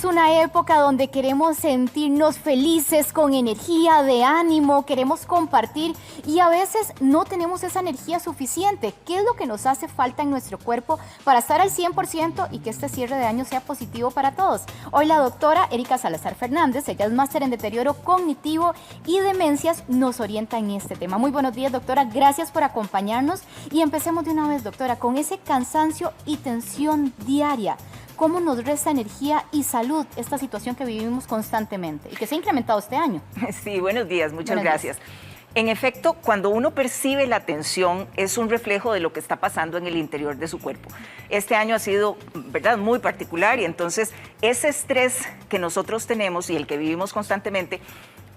Es una época donde queremos sentirnos felices, con energía, de ánimo, queremos compartir y a veces no tenemos esa energía suficiente. ¿Qué es lo que nos hace falta en nuestro cuerpo para estar al 100% y que este cierre de año sea positivo para todos? Hoy la doctora Erika Salazar Fernández, ella es máster en deterioro cognitivo y demencias, nos orienta en este tema. Muy buenos días, doctora, gracias por acompañarnos y empecemos de una vez, doctora, con ese cansancio y tensión diaria. ¿Cómo nos resta energía y salud esta situación que vivimos constantemente y que se ha incrementado este año? Sí, buenos días, muchas gracias. En efecto, cuando uno percibe la tensión, es un reflejo de lo que está pasando en el interior de su cuerpo. Este año ha sido, ¿verdad?, muy particular y entonces ese estrés que nosotros tenemos y el que vivimos constantemente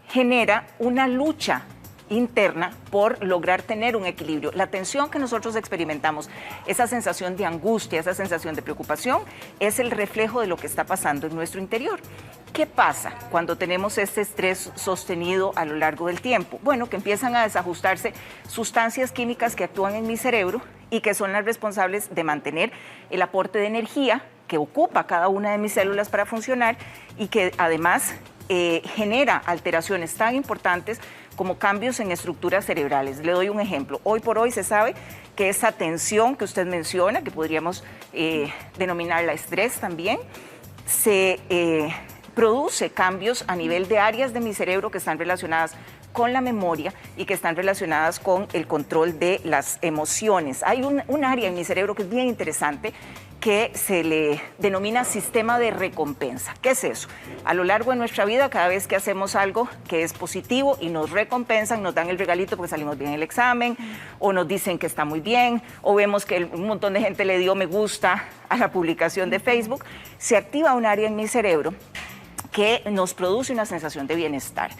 genera una lucha interna por lograr tener un equilibrio. La tensión que nosotros experimentamos, esa sensación de angustia, esa sensación de preocupación, es el reflejo de lo que está pasando en nuestro interior. ¿Qué pasa cuando tenemos este estrés sostenido a lo largo del tiempo? Bueno, que empiezan a desajustarse sustancias químicas que actúan en mi cerebro y que son las responsables de mantener el aporte de energía que ocupa cada una de mis células para funcionar y que además genera alteraciones tan importantes como cambios en estructuras cerebrales. Le doy un ejemplo. Hoy por hoy se sabe que esa tensión que usted menciona, que podríamos denominarla estrés también, se produce cambios a nivel de áreas de mi cerebro que están relacionadas con la memoria y que están relacionadas con el control de las emociones. Hay un área en mi cerebro que es bien interesante que se le denomina sistema de recompensa. ¿Qué es eso? A lo largo de nuestra vida, cada vez que hacemos algo que es positivo y nos recompensan, nos dan el regalito porque salimos bien en el examen, o nos dicen que está muy bien, o vemos que un montón de gente le dio me gusta a la publicación de Facebook, se activa un área en mi cerebro que nos produce una sensación de bienestar.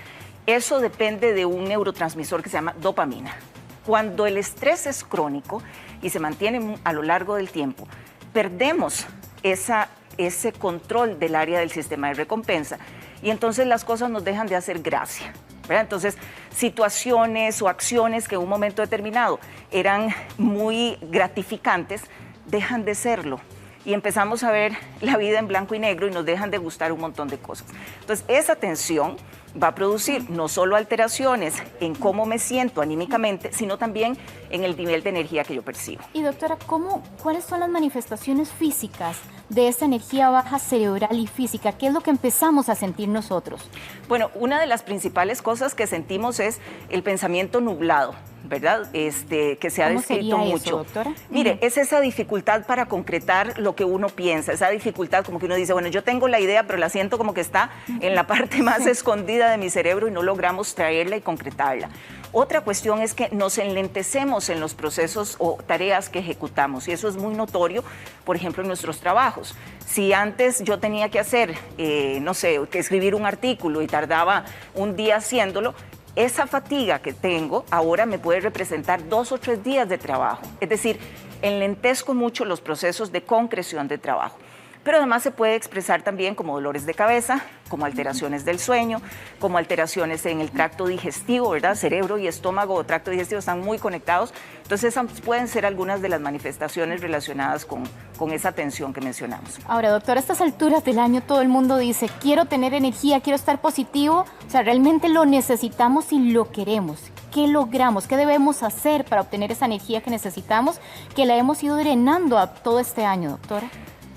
Eso depende de un neurotransmisor que se llama dopamina. Cuando el estrés es crónico y se mantiene a lo largo del tiempo, perdemos ese control del área del sistema de recompensa y entonces las cosas nos dejan de hacer gracia, ¿verdad? Entonces, situaciones o acciones que en un momento determinado eran muy gratificantes, dejan de serlo. Y empezamos a ver la vida en blanco y negro y nos dejan de gustar un montón de cosas. Entonces, esa tensión va a producir no solo alteraciones en cómo me siento anímicamente, sino también en el nivel de energía que yo percibo. Y doctora, ¿cuáles son las manifestaciones físicas de esta energía baja cerebral y física? ¿Qué es lo que empezamos a sentir nosotros? Bueno, una de las principales cosas que sentimos es el pensamiento nublado, ¿verdad? Que se ha descrito mucho. Eso, doctora? Mire, es esa dificultad para concretar lo que uno piensa, esa dificultad como que uno dice, bueno, yo tengo la idea, pero la siento como que está en la parte más escondida de mi cerebro y no logramos traerla y concretarla. Otra cuestión es que nos enlentecemos en los procesos o tareas que ejecutamos y eso es muy notorio, por ejemplo, en nuestros trabajos. Si antes yo tenía que hacer, no sé, que escribir un artículo y tardaba un día haciéndolo, esa fatiga que tengo ahora me puede representar 2 o 3 días de trabajo. Es decir, enlentezco mucho los procesos de concreción de trabajo. Pero además se puede expresar también como dolores de cabeza, como alteraciones del sueño, como alteraciones en el tracto digestivo, ¿verdad? Cerebro y estómago o tracto digestivo están muy conectados. Entonces esas pueden ser algunas de las manifestaciones relacionadas con esa tensión que mencionamos. Ahora, doctora, a estas alturas del año todo el mundo dice, quiero tener energía, quiero estar positivo. O sea, realmente lo necesitamos y lo queremos. ¿Qué logramos? ¿Qué debemos hacer para obtener esa energía que necesitamos, que la hemos ido drenando a todo este año, doctora?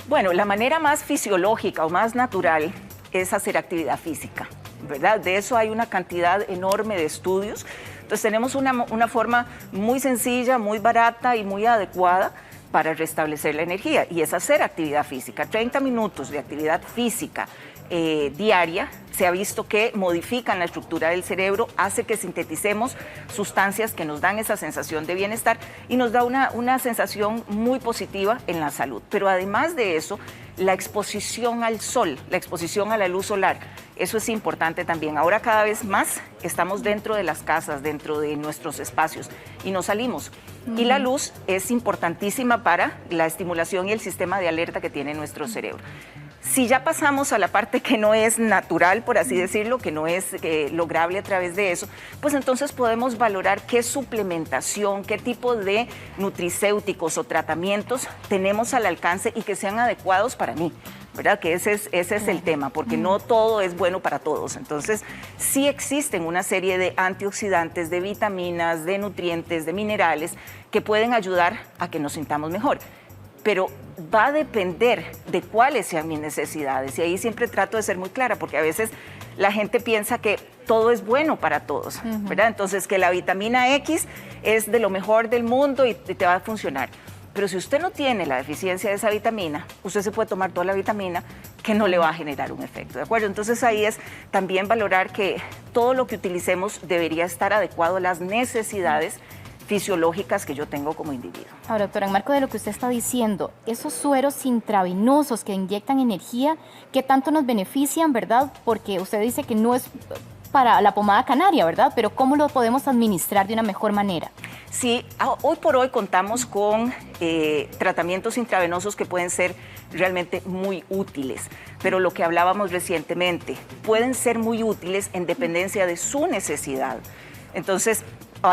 Bueno, la manera más fisiológica o más natural es hacer actividad física, ¿verdad? De eso hay una cantidad enorme de estudios. Entonces tenemos una forma muy sencilla, muy barata y muy adecuada para restablecer la energía y es hacer actividad física. 30 minutos de actividad física diaria se ha visto que modifican la estructura del cerebro, hace que sinteticemos sustancias que nos dan esa sensación de bienestar y nos da una sensación muy positiva en la salud. Pero además de eso, la exposición al sol, la exposición a la luz solar, eso es importante también. Ahora cada vez más estamos dentro de las casas, dentro de nuestros espacios y no salimos. Y la luz es importantísima para la estimulación y el sistema de alerta que tiene nuestro cerebro. Si ya pasamos a la parte que no es natural, por así decirlo, que no es lograble a través de eso, pues entonces podemos valorar qué suplementación, qué tipo de nutricéuticos o tratamientos tenemos al alcance y que sean adecuados para mí, ¿verdad? Que ese es el tema, porque no todo es bueno para todos. Entonces, sí existen una serie de antioxidantes, de vitaminas, de nutrientes, de minerales que pueden ayudar a que nos sintamos mejor. Pero va a depender de cuáles sean mis necesidades. Y ahí siempre trato de ser muy clara, porque a veces la gente piensa que todo es bueno para todos, ¿verdad? Entonces, que la vitamina X es de lo mejor del mundo y te va a funcionar. Pero si usted no tiene la deficiencia de esa vitamina, usted se puede tomar toda la vitamina que no le va a generar un efecto, ¿de acuerdo? Entonces ahí es también valorar que todo lo que utilicemos debería estar adecuado a las necesidades fisiológicas que yo tengo como individuo. Ahora, doctora, en marco de lo que usted está diciendo, esos sueros intravenosos que inyectan energía, ¿qué tanto nos benefician, verdad? Porque usted dice que no es para la pomada canaria, ¿verdad? Pero ¿cómo lo podemos administrar de una mejor manera? Sí, hoy por hoy contamos con tratamientos intravenosos que pueden ser realmente muy útiles, pero lo que hablábamos recientemente, pueden ser muy útiles en dependencia de su necesidad. Entonces,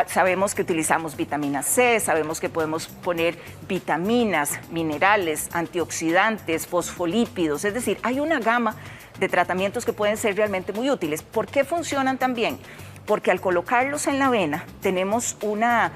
sabemos que utilizamos vitamina C, sabemos que podemos poner vitaminas, minerales, antioxidantes, fosfolípidos, es decir, hay una gama de tratamientos que pueden ser realmente muy útiles. ¿Por qué funcionan tan bien? Porque al colocarlos en la vena tenemos una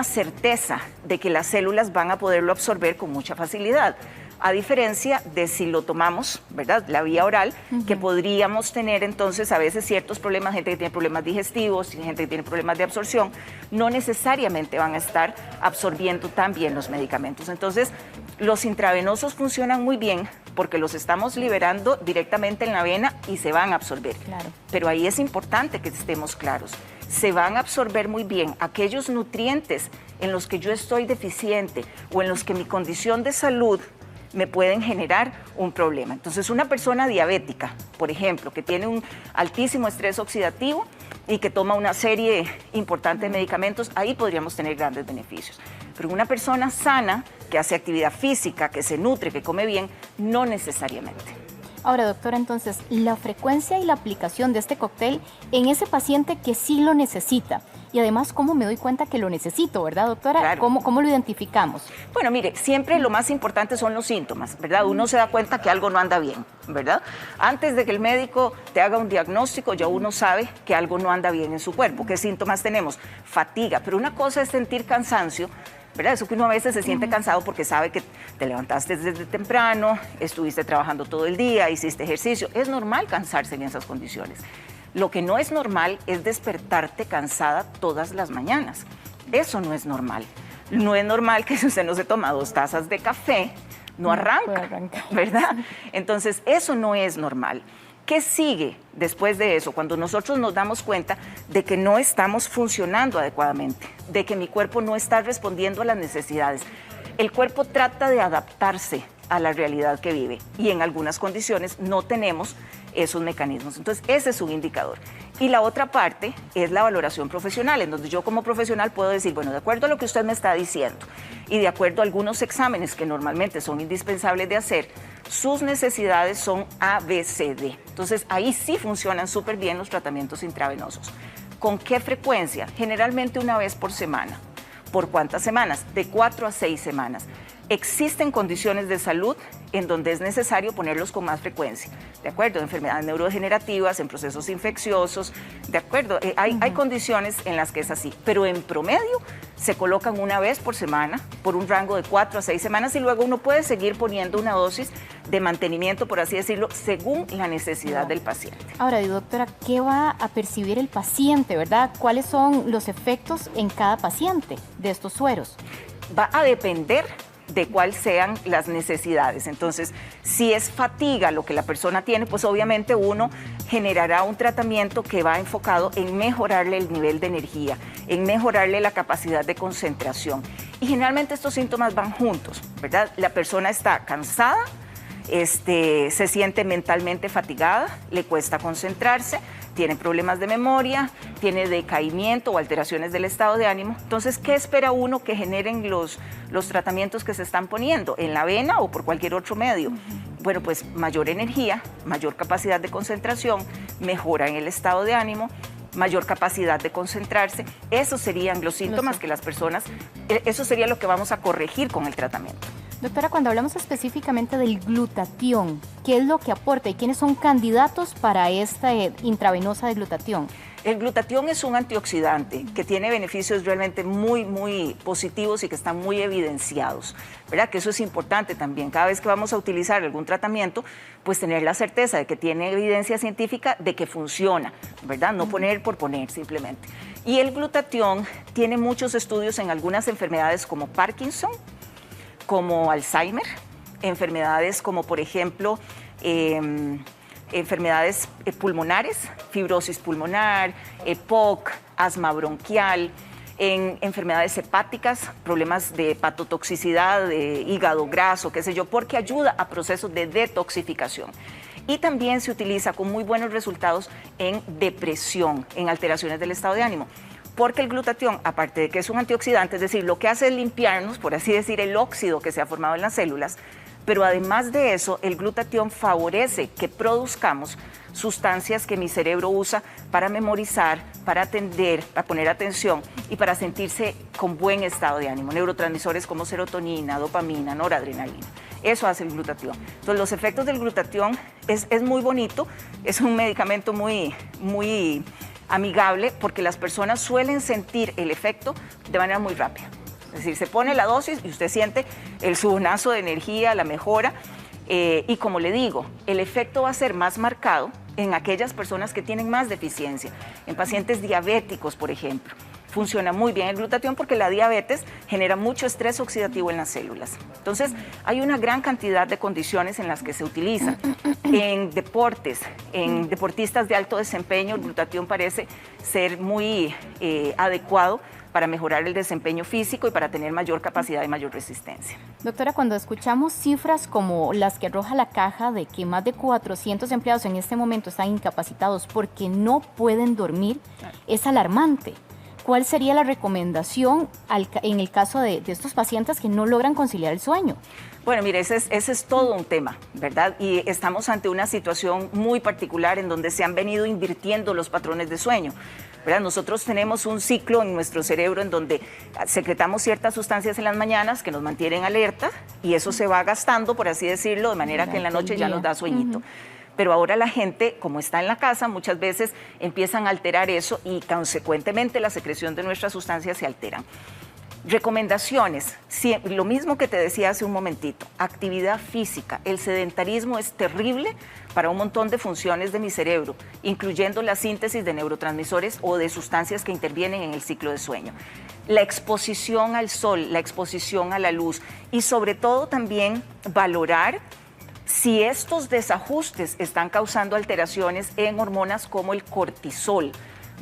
certeza de que las células van a poderlo absorber con mucha facilidad. A diferencia de si lo tomamos, ¿verdad? La vía oral, que podríamos tener entonces a veces ciertos problemas, gente que tiene problemas digestivos, gente que tiene problemas de absorción, no necesariamente van a estar absorbiendo tan bien los medicamentos. Entonces, los intravenosos funcionan muy bien porque los estamos liberando directamente en la vena y se van a absorber. Claro. Pero ahí es importante que estemos claros. Se van a absorber muy bien aquellos nutrientes en los que yo estoy deficiente o en los que mi condición de salud me pueden generar un problema. Entonces, una persona diabética, por ejemplo, que tiene un altísimo estrés oxidativo y que toma una serie importante de medicamentos, ahí podríamos tener grandes beneficios. Pero una persona sana, que hace actividad física, que se nutre, que come bien, no necesariamente. Ahora, doctora, entonces, la frecuencia y la aplicación de este cóctel en ese paciente que sí lo necesita. Y además, ¿cómo me doy cuenta que lo necesito, verdad, doctora? Claro. ¿Cómo lo identificamos? Bueno, mire, siempre lo más importante son los síntomas, ¿verdad? Uno se da cuenta que algo no anda bien, ¿verdad? Antes de que el médico te haga un diagnóstico, ya uno sabe que algo no anda bien en su cuerpo. ¿Qué síntomas tenemos? Fatiga, pero una cosa es sentir cansancio, ¿verdad? Eso que uno a veces se siente cansado porque sabe que te levantaste desde temprano, estuviste trabajando todo el día, hiciste ejercicio. Es normal cansarse en esas condiciones. Lo que no es normal es despertarte cansada todas las mañanas. Eso no es normal. No es normal que si usted no se toma 2 tazas de café, no arranca, ¿verdad? Entonces, eso no es normal. ¿Qué sigue después de eso? Cuando nosotros nos damos cuenta de que no estamos funcionando adecuadamente, de que mi cuerpo no está respondiendo a las necesidades. El cuerpo trata de adaptarse a la realidad que vive y en algunas condiciones no tenemos esos mecanismos. Entonces, ese es un indicador. Y la otra parte es la valoración profesional, en donde yo como profesional puedo decir, bueno, de acuerdo a lo que usted me está diciendo y de acuerdo a algunos exámenes que normalmente son indispensables de hacer, sus necesidades son A, B, C, D. Entonces, ahí sí funcionan súper bien los tratamientos intravenosos. ¿Con qué frecuencia? Generalmente una vez por semana. ¿Por cuántas semanas? De 4 a 6 semanas. Existen condiciones de salud en donde es necesario ponerlos con más frecuencia, ¿de acuerdo? Enfermedades neurodegenerativas, en procesos infecciosos, ¿de acuerdo? Hay condiciones en las que es así, pero en promedio se colocan una vez por semana por un rango de 4 a 6 semanas y luego uno puede seguir poniendo una dosis de mantenimiento, por así decirlo, según la necesidad del paciente. Ahora, doctora, ¿qué va a percibir el paciente, verdad? ¿Cuáles son los efectos en cada paciente de estos sueros? Va a depender de cuáles sean las necesidades. Entonces, si es fatiga lo que la persona tiene, pues obviamente uno generará un tratamiento que va enfocado en mejorarle el nivel de energía, en mejorarle la capacidad de concentración. Y generalmente estos síntomas van juntos, ¿verdad? La persona está cansada, se siente mentalmente fatigada, le cuesta concentrarse, tiene problemas de memoria, tiene decaimiento o alteraciones del estado de ánimo. Entonces, ¿qué espera uno que generen los tratamientos que se están poniendo en la vena o por cualquier otro medio? Bueno, pues mayor energía, mayor capacidad de concentración, mejora en el estado de ánimo, mayor capacidad de concentrarse. Esos serían los síntomas que las personas, eso sería lo que vamos a corregir con el tratamiento. Doctora, cuando hablamos específicamente del glutatión, ¿qué es lo que aporta y quiénes son candidatos para esta intravenosa de glutatión? El glutatión es un antioxidante que tiene beneficios realmente muy, muy positivos y que están muy evidenciados, ¿verdad? Que eso es importante también. Cada vez que vamos a utilizar algún tratamiento, pues tener la certeza de que tiene evidencia científica de que funciona, ¿verdad? No poner por poner simplemente. Y el glutatión tiene muchos estudios en algunas enfermedades como Parkinson, como Alzheimer, enfermedades como por ejemplo enfermedades pulmonares, fibrosis pulmonar, EPOC, asma bronquial, en enfermedades hepáticas, problemas de hepatotoxicidad, de hígado graso, qué sé yo, porque ayuda a procesos de detoxificación. Y también se utiliza con muy buenos resultados en depresión, en alteraciones del estado de ánimo. Porque el glutatión, aparte de que es un antioxidante, es decir, lo que hace es limpiarnos, por así decir, el óxido que se ha formado en las células, pero además de eso, el glutatión favorece que produzcamos sustancias que mi cerebro usa para memorizar, para atender, para poner atención y para sentirse con buen estado de ánimo. Neurotransmisores como serotonina, dopamina, noradrenalina. Eso hace el glutatión. Entonces, los efectos del glutatión es muy bonito, es un medicamento muy amigable porque las personas suelen sentir el efecto de manera muy rápida. Es decir, se pone la dosis y usted siente el subonazo de energía, la mejora. Y como le digo, el efecto va a ser más marcado en aquellas personas que tienen más deficiencia, en pacientes diabéticos, por ejemplo. Funciona muy bien el glutatión porque la diabetes genera mucho estrés oxidativo en las células. Entonces, hay una gran cantidad de condiciones en las que se utiliza. En deportes, en deportistas de alto desempeño, el glutatión parece ser muy adecuado para mejorar el desempeño físico y para tener mayor capacidad y mayor resistencia. Doctora, cuando escuchamos cifras como las que arroja la caja de que más de 400 empleados en este momento están incapacitados porque no pueden dormir, es alarmante. ¿Cuál sería la recomendación en el caso de estos pacientes que no logran conciliar el sueño? Bueno, mire, ese es todo un tema, ¿verdad? Y estamos ante una situación muy particular en donde se han venido invirtiendo los patrones de sueño, ¿verdad? Nosotros tenemos un ciclo en nuestro cerebro en donde secretamos ciertas sustancias en las mañanas que nos mantienen alerta y eso se va gastando, por así decirlo, de manera que en la noche ya nos da sueñito. Pero ahora la gente, como está en la casa, muchas veces empiezan a alterar eso y consecuentemente la secreción de nuestras sustancias se alteran. Recomendaciones, lo mismo que te decía hace un momentito, actividad física. El sedentarismo es terrible para un montón de funciones de mi cerebro, incluyendo la síntesis de neurotransmisores o de sustancias que intervienen en el ciclo de sueño. La exposición al sol, la exposición a la luz y sobre todo también valorar si estos desajustes están causando alteraciones en hormonas como el cortisol,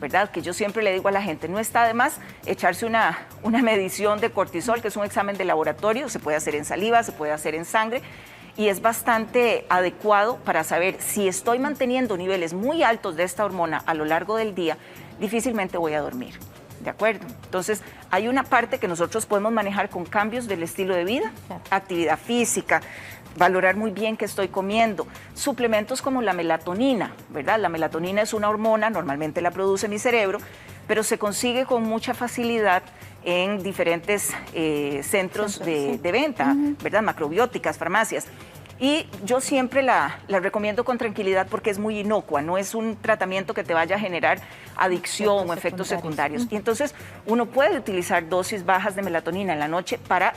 ¿verdad? Que yo siempre le digo a la gente, no está de más echarse una medición de cortisol, que es un examen de laboratorio, se puede hacer en saliva, se puede hacer en sangre, y es bastante adecuado para saber si estoy manteniendo niveles muy altos de esta hormona a lo largo del día, difícilmente voy a dormir. ¿De acuerdo? Entonces, hay una parte que nosotros podemos manejar con cambios del estilo de vida, actividad física, valorar muy bien qué estoy comiendo, suplementos como la melatonina, ¿verdad? La melatonina es una hormona, normalmente la produce mi cerebro, pero se consigue con mucha facilidad en diferentes centros de venta, ¿verdad? Macrobióticas, farmacias. Y yo siempre la recomiendo con tranquilidad porque es muy inocua, no es un tratamiento que te vaya a generar adicción o efectos secundarios. Y entonces uno puede utilizar dosis bajas de melatonina en la noche para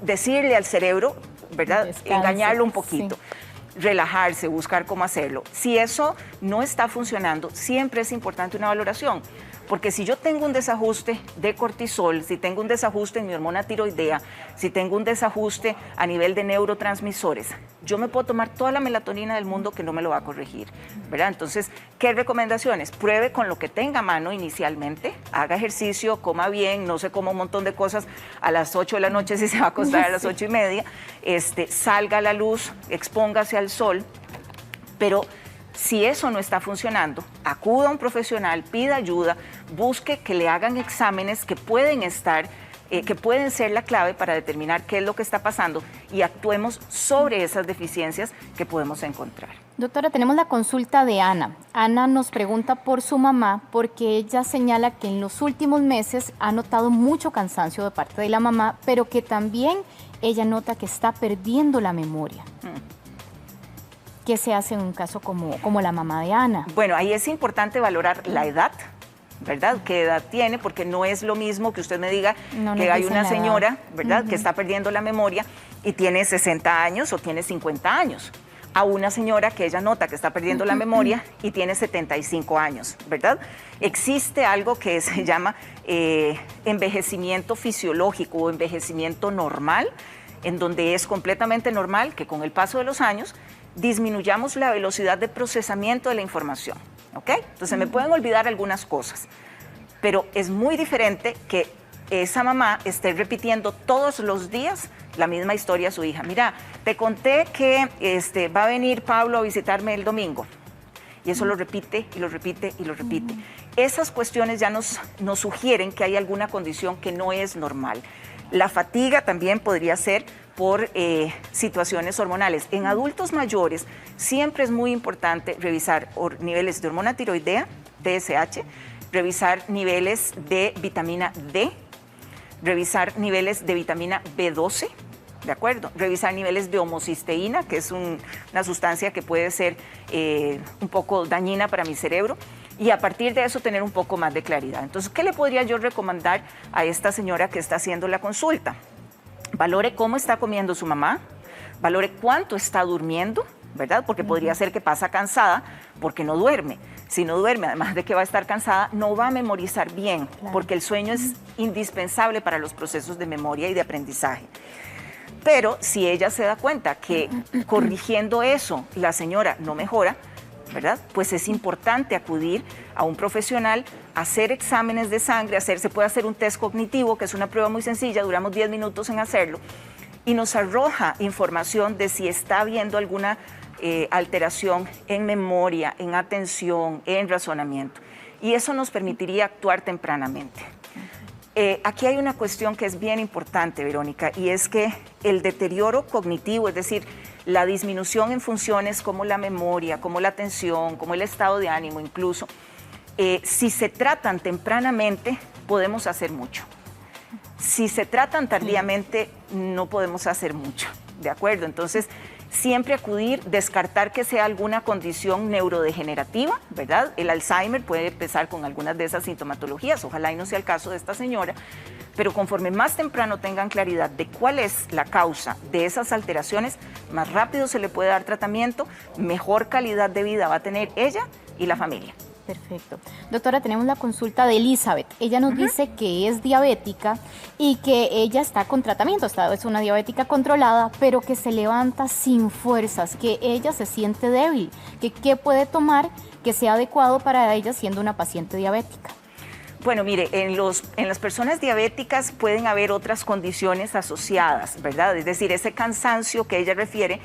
decirle al cerebro, ¿verdad? Descanse, engañarlo un poquito. Sí. Relajarse, buscar cómo hacerlo. Si eso no está funcionando, siempre es importante una valoración. Porque si yo tengo un desajuste de cortisol, si tengo un desajuste en mi hormona tiroidea, si tengo un desajuste a nivel de neurotransmisores, yo me puedo tomar toda la melatonina del mundo que no me lo va a corregir, ¿verdad? Entonces, ¿qué recomendaciones? Pruebe con lo que tenga a mano inicialmente, haga ejercicio, coma bien, no se coma un montón de cosas a las 8 de la noche si se va a acostar a las 8:30, salga a la luz, expóngase al sol, pero si eso no está funcionando, acuda a un profesional, pida ayuda, busque que le hagan exámenes que pueden ser la clave para determinar qué es lo que está pasando y actuemos sobre esas deficiencias que podemos encontrar. Doctora, tenemos la consulta de Ana. Ana nos pregunta por su mamá porque ella señala que en los últimos meses ha notado mucho cansancio de parte de la mamá, pero que también ella nota que está perdiendo la memoria. ¿Qué se hace en un caso como la mamá de Ana? Bueno, ahí es importante valorar la edad, ¿verdad? ¿Qué edad tiene? Porque no es lo mismo que usted me diga que hay una señora, ¿verdad?, que está perdiendo la memoria y tiene 60 años o tiene 50 años, a una señora que ella nota que está perdiendo la memoria y tiene 75 años, ¿verdad? Existe algo que se llama envejecimiento fisiológico o envejecimiento normal, en donde es completamente normal que con el paso de los años disminuyamos la velocidad de procesamiento de la información, ¿ok? Entonces me pueden olvidar algunas cosas, pero es muy diferente que esa mamá esté repitiendo todos los días la misma historia a su hija. Mira, te conté que va a venir Pablo a visitarme el domingo. Y eso lo repite y lo repite y lo repite. Esas cuestiones ya nos sugieren que hay alguna condición que no es normal. La fatiga también podría ser por situaciones hormonales. En adultos mayores siempre es muy importante revisar niveles de hormona tiroidea, TSH, revisar niveles de vitamina D, revisar niveles de vitamina B12, ¿de acuerdo? Revisar niveles de homocisteína, que es una sustancia que puede ser un poco dañina para mi cerebro, y a partir de eso tener un poco más de claridad. Entonces, ¿qué le podría yo recomendar a esta señora que está haciendo la consulta? Valore cómo está comiendo su mamá, valore cuánto está durmiendo, ¿verdad? Porque podría ser que pasa cansada porque no duerme. Si no duerme, además de que va a estar cansada, no va a memorizar bien, porque el sueño es indispensable para los procesos de memoria y de aprendizaje. Pero si ella se da cuenta que corrigiendo eso la señora no mejora, ¿verdad?, pues es importante acudir a un profesional, hacer exámenes de sangre, se puede hacer un test cognitivo, que es una prueba muy sencilla, duramos 10 minutos en hacerlo, y nos arroja información de si está habiendo alguna alteración en memoria, en atención, en razonamiento. Y eso nos permitiría actuar tempranamente. Aquí hay una cuestión que es bien importante, Verónica, y es que el deterioro cognitivo, es decir, la disminución en funciones como la memoria, como la atención, como el estado de ánimo incluso, si se tratan tempranamente, podemos hacer mucho. Si se tratan tardíamente, no podemos hacer mucho, ¿de acuerdo? Entonces, siempre acudir, descartar que sea alguna condición neurodegenerativa, ¿verdad? El Alzheimer puede empezar con algunas de esas sintomatologías, ojalá y no sea el caso de esta señora, pero conforme más temprano tengan claridad de cuál es la causa de esas alteraciones, más rápido se le puede dar tratamiento, mejor calidad de vida va a tener ella y la familia. Perfecto. Doctora, tenemos la consulta de Elizabeth. Ella nos dice que es diabética y que ella está con tratamiento, es una diabética controlada, pero que se levanta sin fuerzas, que ella se siente débil, que qué puede tomar que sea adecuado para ella siendo una paciente diabética. Bueno, mire, en las personas diabéticas pueden haber otras condiciones asociadas, ¿verdad? Es decir, ese cansancio que ella refiere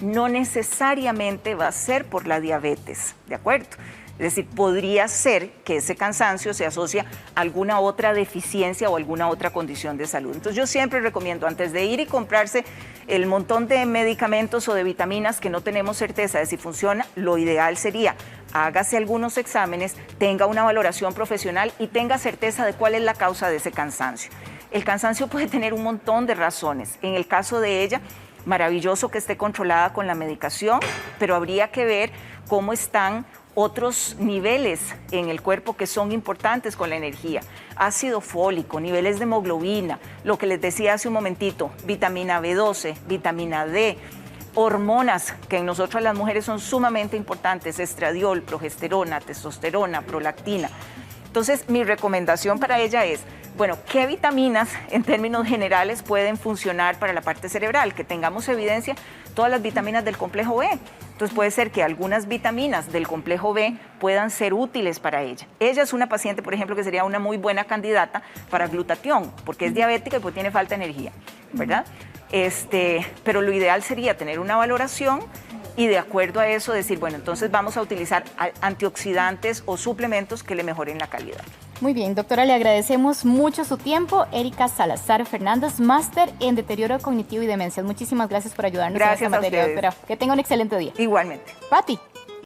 no necesariamente va a ser por la diabetes, ¿de acuerdo? Es decir, podría ser que ese cansancio se asocia a alguna otra deficiencia o alguna otra condición de salud. Entonces yo siempre recomiendo, antes de ir y comprarse el montón de medicamentos o de vitaminas que no tenemos certeza de si funciona, lo ideal sería hágase algunos exámenes, tenga una valoración profesional y tenga certeza de cuál es la causa de ese cansancio. El cansancio puede tener un montón de razones. En el caso de ella, maravilloso que esté controlada con la medicación, pero habría que ver cómo están otros niveles en el cuerpo que son importantes con la energía. Ácido fólico, niveles de hemoglobina, lo que les decía hace un momentito, vitamina B12, vitamina D, hormonas que en nosotras las mujeres son sumamente importantes, estradiol, progesterona, testosterona, prolactina. Entonces, mi recomendación para ella es Bueno, ¿qué vitaminas en términos generales pueden funcionar para la parte cerebral? Que tengamos evidencia, todas las vitaminas del complejo B. Entonces puede ser que algunas vitaminas del complejo B puedan ser útiles para ella. Ella es una paciente, por ejemplo, que sería una muy buena candidata para glutatión, porque es diabética y pues tiene falta de energía, ¿verdad? Pero lo ideal sería tener una valoración y de acuerdo a eso decir, bueno, entonces vamos a utilizar antioxidantes o suplementos que le mejoren la calidad. Muy bien, doctora, le agradecemos mucho su tiempo. Erika Salazar Fernández, máster en deterioro cognitivo y demencias. Muchísimas gracias por ayudarnos en esta materia, doctora. Que tenga un excelente día. Igualmente. Pati.